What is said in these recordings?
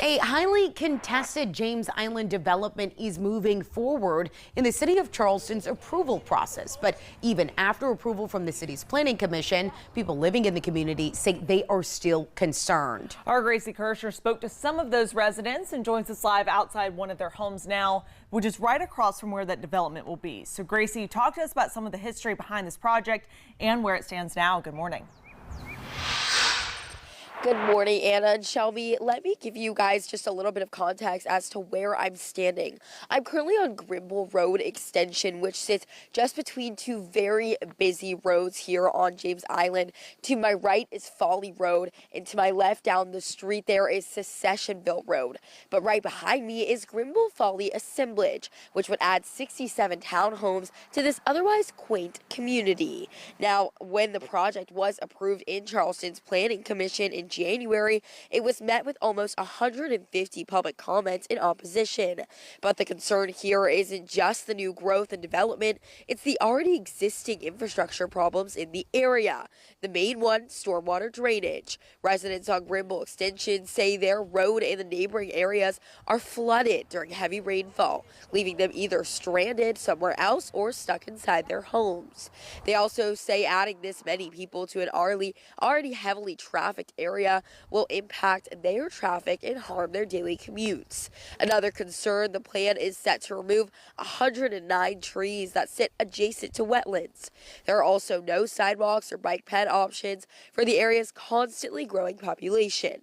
A highly contested James Island development is moving forward in the City of Charleston's approval process. But even after approval from the city's planning commission, people living in the community say they are still concerned. Our Gracie Kirschner spoke to some of those residents and joins us live outside one of their homes now, which is right across from where that development will be. So Gracie, talk to us about some of the history behind this project and where it stands now. Good morning. Good morning, Anna and Shelby. Let me give you guys just a little bit of context as to where I'm standing. I'm currently on Grimble Road Extension, which sits just between two very busy roads here on James Island. To my right is Folly Road, and to my left down the street there is Secessionville Road. But right behind me is Grimble Folly Assemblage, which would add 67 townhomes to this otherwise quaint community. Now, when the project was approved in Charleston's Planning Commission in January, it was met with almost 150 public comments in opposition. But the concern here isn't just the new growth and development, it's the already existing infrastructure problems in the area. The main one, stormwater drainage. Residents on Grimble Extension say their road and the neighboring areas are flooded during heavy rainfall, leaving them either stranded somewhere else or stuck inside their homes. They also say adding this many people to an already heavily trafficked area will impact their traffic and harm their daily commutes. Another concern, the plan is set to remove 109 trees that sit adjacent to wetlands. There are also no sidewalks or bike ped options for the area's constantly growing population.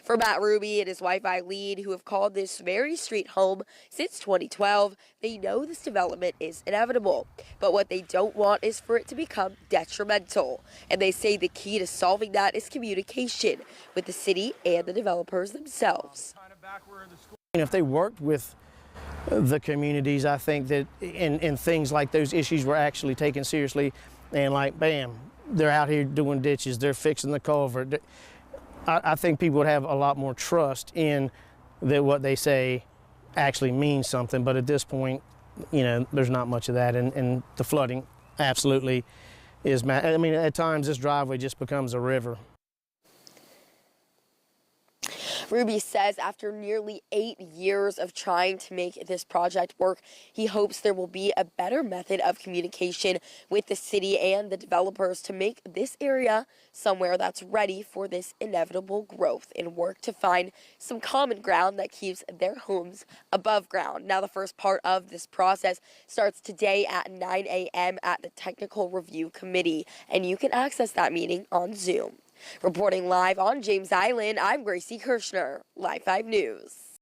For Matt Ruby and his wife Eileen, who have called this very street home since 2012, they know this development is inevitable. But what they don't want is for it to become detrimental. And they say the key to solving that is communication with the city and the developers themselves. If they worked with the communities, I think that in things like those issues were actually taken seriously, and like, bam, they're out here doing ditches, they're fixing the culvert. I think people would have a lot more trust in that what they say actually means something. But at this point, you know, there's not much of that. And the flooding absolutely is, I mean, at times this driveway just becomes a river. Ruby says after nearly 8 years of trying to make this project work, he hopes there will be a better method of communication with the city and the developers to make this area somewhere that's ready for this inevitable growth and work to find some common ground that keeps their homes above ground. Now, the first part of this process starts today at 9 a.m. at the Technical Review Committee, and you can access that meeting on Zoom. Reporting live on James Island, I'm Gracie Kirschner, Live 5 News.